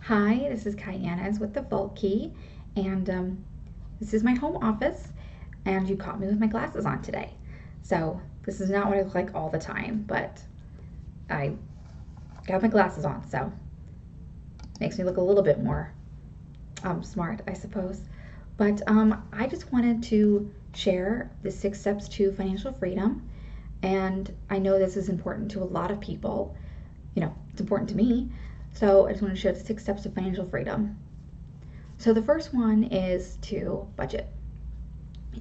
Hi, this is Yaniz with the Vault Key, and this is my home office, and you caught me with my glasses on today. So this is not what I look like all the time, but I got my glasses on, so makes me look a little bit more smart, I suppose. But I just wanted to share the 6 steps to financial freedom, and I know this is important to a lot of people. It's important to me. So I just want to share the 6 steps to financial freedom. So the first one is to budget.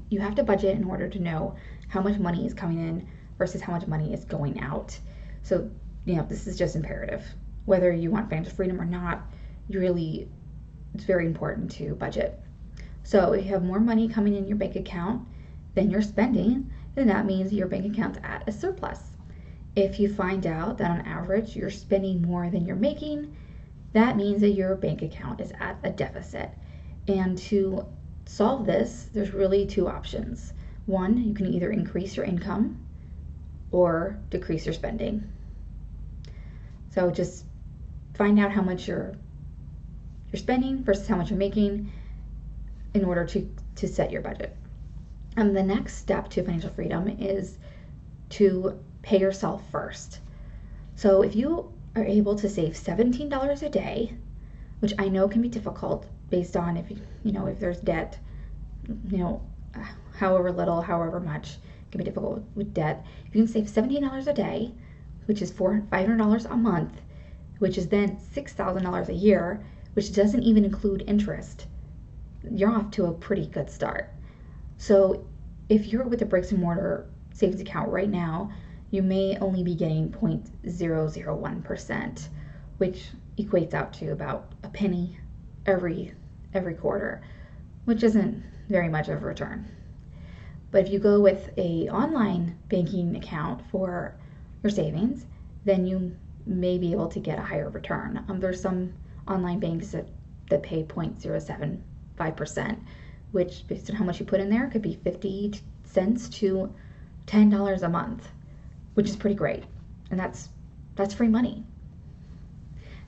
You have to budget in order to know how much money is coming in versus how much money is going out. So, this is just imperative. Whether you want financial freedom or not, it's very important to budget. So if you have more money coming in your bank account than you're spending, then that means your bank account's at a surplus. If you find out that on average you're spending more than you're making, that means that your bank account is at a deficit. And to solve this, there's really 2 options. One, you can either increase your income or decrease your spending. So just find out how much you're spending versus how much you're making in order to set your budget. And the next step to financial freedom is to pay yourself first. So if you are able to save $17 a day, which I know can be difficult based on if there's debt, however little, however much, it can be difficult with debt. If you can save $17 a day, which is $500 a month, which is then $6,000 a year, which doesn't even include interest, you're off to a pretty good start. So if you're with a bricks and mortar savings account right now, you may only be getting 0.001%, which equates out to about a penny every quarter, which isn't very much of a return. But if you go with a online banking account for your savings, then you may be able to get a higher return. There's some online banks that pay 0.075%, which based on how much you put in there could be 50 cents to $10 a month, which is pretty great. And that's free money.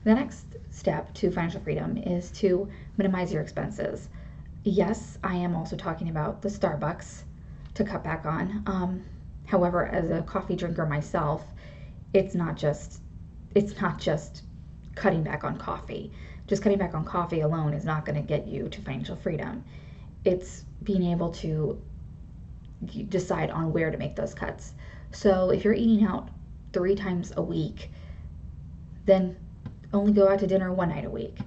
The next step to financial freedom is to minimize your expenses. Yes, I am also talking about the Starbucks to cut back on. However, as a coffee drinker myself, it's not just cutting back on coffee. Just cutting back on coffee alone is not going to get you to financial freedom. It's being able to decide on where to make those cuts. So if you're eating out 3 times a week, then only go out to dinner 1 night a week.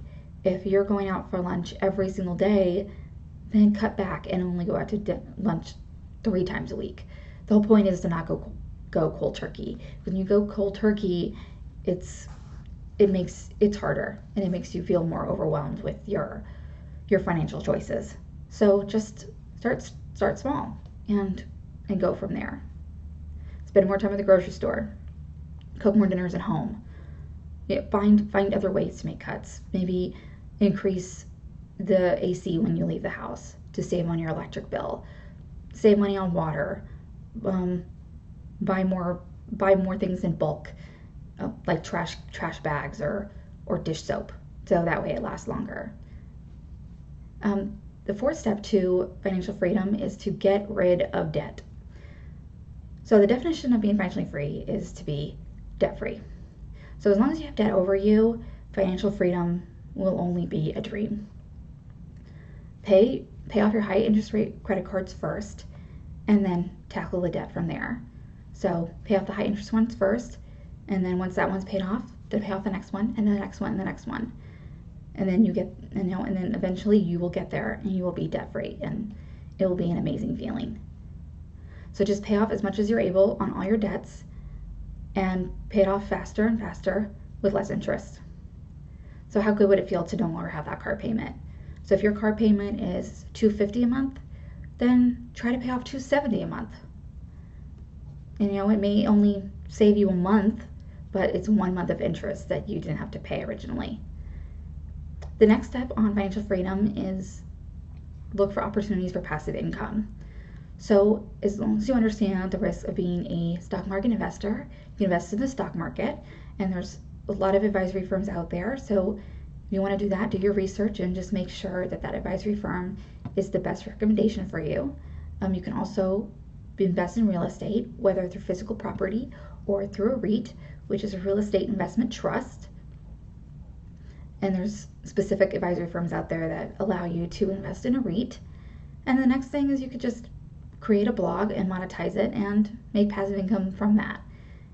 If you're going out for lunch every single day, then cut back and only go out to lunch 3 times a week. The whole point is to not go cold turkey. When you go cold turkey, it's harder, and it makes you feel more overwhelmed with your financial choices. So just start small and go from there. Spend more time at the grocery store. Cook more dinners at home. Find other ways to make cuts. Maybe increase the AC when you leave the house to save on your electric bill. Save money on water. Buy more things in bulk, like trash bags or dish soap, so that way it lasts longer. The 4th step to financial freedom is to get rid of debt. So the definition of being financially free is to be debt-free. So as long as you have debt over you, financial freedom will only be a dream. Pay off your high interest rate credit cards first, and then tackle the debt from there. So pay off the high interest ones first, and then once that one's paid off, then pay off the next one, and the next one, and the next one. And then and then eventually you will get there and you will be debt free, and it will be an amazing feeling. So just pay off as much as you're able on all your debts, and pay it off faster and faster with less interest. So how good would it feel to no longer have that car payment? So if your car payment is $250 a month, then try to pay off $270 a month. And it may only save you a month, but it's 1 month of interest that you didn't have to pay originally. The next step on financial freedom is look for opportunities for passive income. So as long as you understand the risk of being a stock market investor, you can invest in the stock market, and there's a lot of advisory firms out there. So you want to do that, do your research and just make sure that that advisory firm is the best recommendation for you. You can also invest in real estate, whether through physical property or through a REIT, which is a real estate investment trust. And there's specific advisory firms out there that allow you to invest in a REIT. And the next thing is you could just create a blog and monetize it and make passive income from that.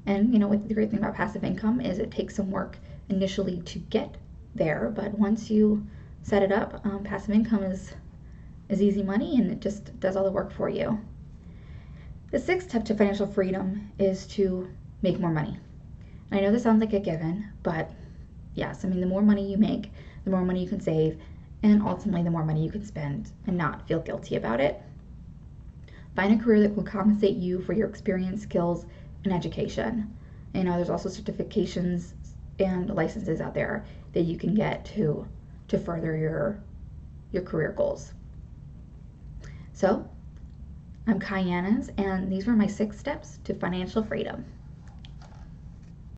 And the great thing about passive income is it takes some work initially to get there, but once you set it up, passive income is easy money and it just does all the work for you. The sixth step to financial freedom is to make more money. And I know this sounds like a given, but yes, the more money you make, the more money you can save, and ultimately the more money you can spend and not feel guilty about it. Find a career that will compensate you for your experience, skills, and education. There's also certifications and licenses out there that you can get to further your career goals. So, I'm Yaniz, and these were my 6 steps to financial freedom.